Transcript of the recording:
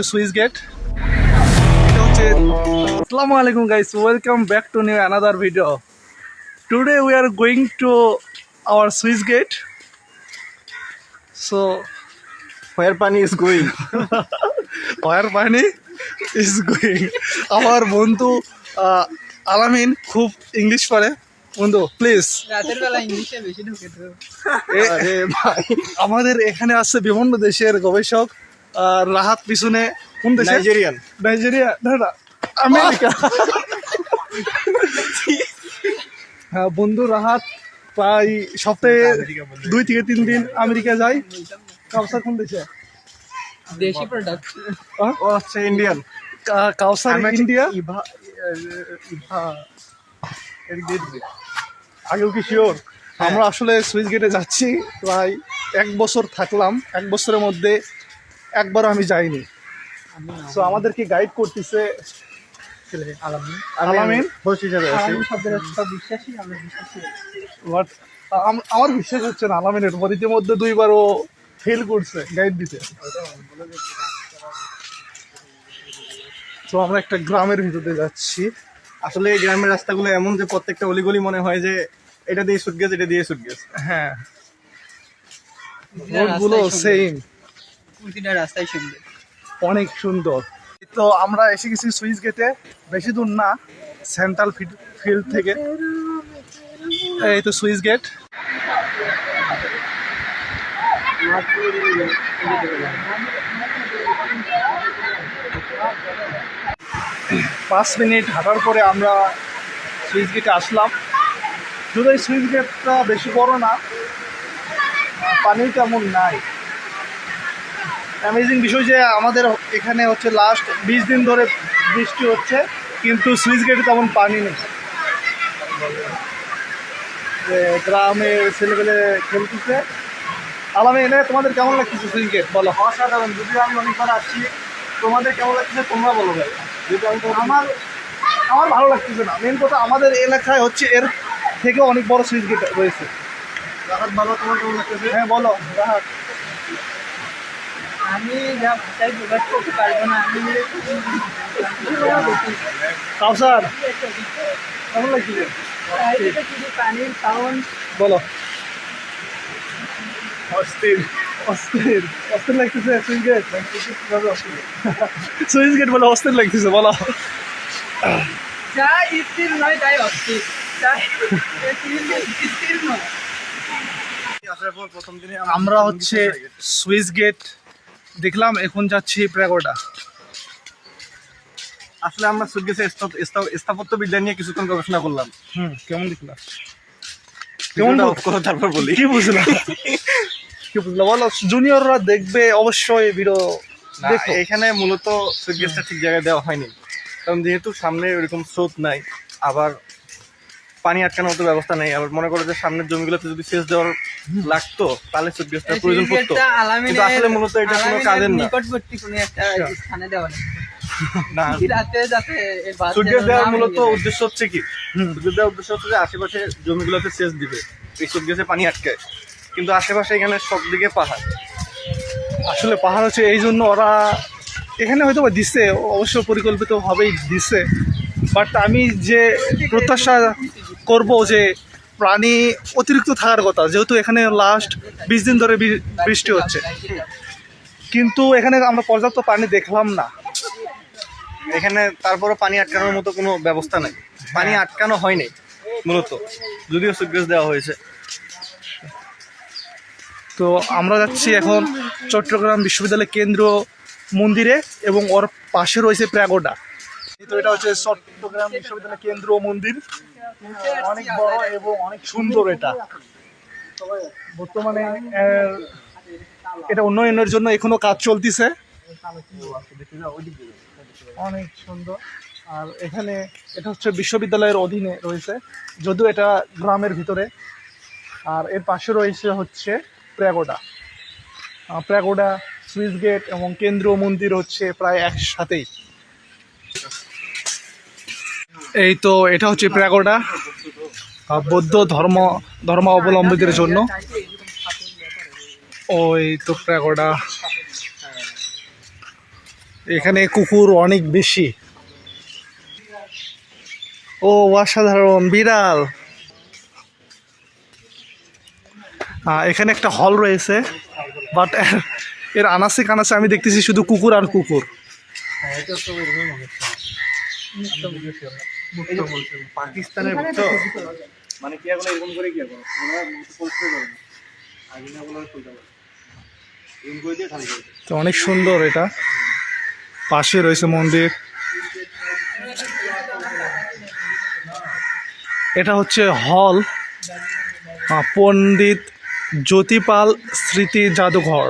Swiss gate. Assalamu alaikum guys, welcome back to new another video. Today we are going to our Swiss gate. So Where Pani is going? where Pani is going. আমার বন্ধু আলামিন খুব English পারে বন্ধু please রাতের বেলা ইংলিশে বেশি ঢুকে তো আরে ভাই, আমাদের এখানে আছে বিভিন্ন দেশের গবেষক রাহাত পিছনে কোন দেশে নাইজেরিয়ান। নাইজেরিয়া না না আমেরিকা হ্যাঁ বন্ধু রাহাত প্রায় সপ্তাহে 2 থেকে 3 দিন আমেরিকা যায়। কাউসার কোন দেশে দেশি প্রোডাক্ট ও হচ্ছে ইন্ডিয়ান। কাউসার ইন্ডিয়া আগেও কি শিওর আমরা আসলে সুইচ গেটে যাচ্ছি প্রায় 1 বছর থাকলাম 1 বছরের মধ্যে একবারও আমি যাইনি। তো আমাদেরকে গাইড করতেছে আলামিন হোস্ট হিসেবে আছি। বিশ্বাসী আমরা বিশ্বাসী বাট আমার বিশ্বাস হচ্ছে না আলামিনের উপর ইতিমধ্যে 2বার ও ফেল করছে গাইড দিতে। তো আমরা একটা গ্রামের ভিতরে যাচ্ছি। আসলে এই গ্রামের রাস্তাগুলো এমন যে প্রত্যেকটা অলিগলি মনে হয় যে এটা দিয়ে সুটকেস, এটা দিয়ে সুটকেস। হ্যাঁ রোডগুলো সেম প্রতিটা রাস্তায় সুন্দর অনেক সুন্দর। তো আমরা এসে গেছি সুইচ গেটে, বেশি দূর না সেন্ট্রাল ফিল্ড থেকে। এই তো সুইচ গেট। পাঁচ মিনিট হাঁটার পরে আমরা সুইচ গেটে আসলাম। যদি এই সুইচ গেটটা বেশি বড় না, পানি তেমন নাই। অ্যামেজিং বিষয় যে আমাদের এখানে হচ্ছে লাস্ট 20 দিন ধরে বৃষ্টি হচ্ছে কিন্তু সুইচ গেটে তেমন পানি নেই। যে গ্রামের ছেলেপেলে খেলতেছে। আলামে এনে তোমাদের কেমন লাগতেছে সুইচ গেট বলো? অসাধারণ। যদিও আমি অনেকবার আসছি, তোমাদের কেমন লাগছে তোমরা বলো ভাই। যদি আমি আমার ভালো লাগতেছে না। মেন কথা আমাদের এলাকায় হচ্ছে এর থেকে অনেক বড় সুইচ গেট রয়েছে। রাহাত ভালো, তোমার কেমন লাগতেছে? হ্যাঁ বলো রাহাত। আমি যা ভাষায় প্রকাশ করতে পারবো না। আমি কাউসার কেমন লাগতেছে পানির সাউন্ড বলো? অস্থির অস্থির অস্থির লাগতেছে সুইচ গেট। সুইচ গেট বলে অস্থির লাগতেছে বলো? যা স্থির নয় তাই অস্থির, তাই স্থির নয়। আসার পর প্রথম দিনে আমরা হচ্ছে সুইচ গেট দেখলাম, এখন যাচ্ছি প্রাগোডা। আসলে আমরা সুটকেসের স্থাপত্য বিদ্যা নিয়ে কিছুক্ষণ গবেষণা করলাম। কেমন দেখলাম? কেমন কেমন করো তারপর বলি। কি বুঝলাম কি বুঝলাম বলো? জুনিয়ররা দেখবে অবশ্যই ভিডিও দেখো। এখানে মূলত সুটকেসটা ঠিক জায়গায় দেওয়া হয়নি, কারণ যেহেতু সামনে ওইরকম স্রোত নাই, আবার পানি আটকানোর মতো ব্যবস্থা নেই। আবার মনে করো যে সামনের জমিগুলোতে যদি সেচ দেওয়ার লাগতো তাহলে সুটকেসটার প্রয়োজন পড়তো, কিন্তু আসলে মূলত এটা কোনো কাজের না। নিকটবর্তী কোনো একটা স্থানে দেওয়া নেই। না, রাতে যাতে সুটকেস দেওয়ার মূলত উদ্দেশ্য হচ্ছে কি, সুটকেস দেওয়ার উদ্দেশ্য হচ্ছে যে আশেপাশে জমিগুলোতে সেচ দিবে, এই সুটকেসে পানি আটকায়। কিন্তু আশেপাশে এখানে সব দিকে পাহাড়। আসলে পাহাড় হচ্ছে এই জন্য ওরা এখানে হয়তো বা দিচ্ছে, অবশ্য পরিকল্পিতভাবেই দিচ্ছে। বাট আমি যে প্রত্যাশা করব যে প্রাণী অতিরিক্ত থাকার কথা, যেহেতু এখানে লাস্ট 20 দিন ধরে বৃষ্টি হচ্ছে কিন্তু এখানে আমরা পর্যাপ্ত পানি দেখলাম না। এখানে তারপরও পানি আটকানোর মতো কোনো ব্যবস্থা নাই, পানি আটকানো হয়নি মূলত, যদিও সুটকেস দেওয়া হয়েছে। তো আমরা যাচ্ছি এখন চট্টগ্রাম বিশ্ববিদ্যালয় কেন্দ্র মন্দিরে এবং ওর পাশে রয়েছে প্রাগোডা। তো এটা হচ্ছে চট্টগ্রাম বিশ্ববিদ্যালয় কেন্দ্র মন্দির, অনেক বড় এবং অনেক সুন্দর। এটা বর্তমানে এটা উন্নয়নের জন্য এখনো কাজ চলতেছে, অনেক সুন্দর। আর এখানে এটা হচ্ছে বিশ্ববিদ্যালয়ের অধীনে রয়েছে, যদিও এটা গ্রামের ভিতরে। আর এর পাশে রয়েছে হচ্ছে প্রাগোডা। প্রাগোডা, সুইচ গেট এবং কেন্দ্রীয় মন্দির হচ্ছে প্রায় একসাথেই। এই তো এটা হচ্ছে প্রাগোডা, বৌদ্ধ ধর্মাবলম্বীদের জন্য। ওই তো প্রাগোডা। এখানে কুকুর অনেক বেশি। ও অসাধারণ, বিড়াল। এখানে একটা হল রয়েছে, বাট এর আনাচে কানাচে আমি দেখতেছি শুধু কুকুর আর কুকুর। পাকিস্তানের বুঝছো মানে কি এখন এরকম করে কি এখন ওরা পোস্ট করে না আগে না বলার খুলতে পারে এরকম করে দিয়ে খালি করে তো অনেক সুন্দর, এটা পাশে রয়েছে মন্দির। এটা হচ্ছে হল, পণ্ডিত জ্যোতিপাল স্মৃতি জাদুঘর।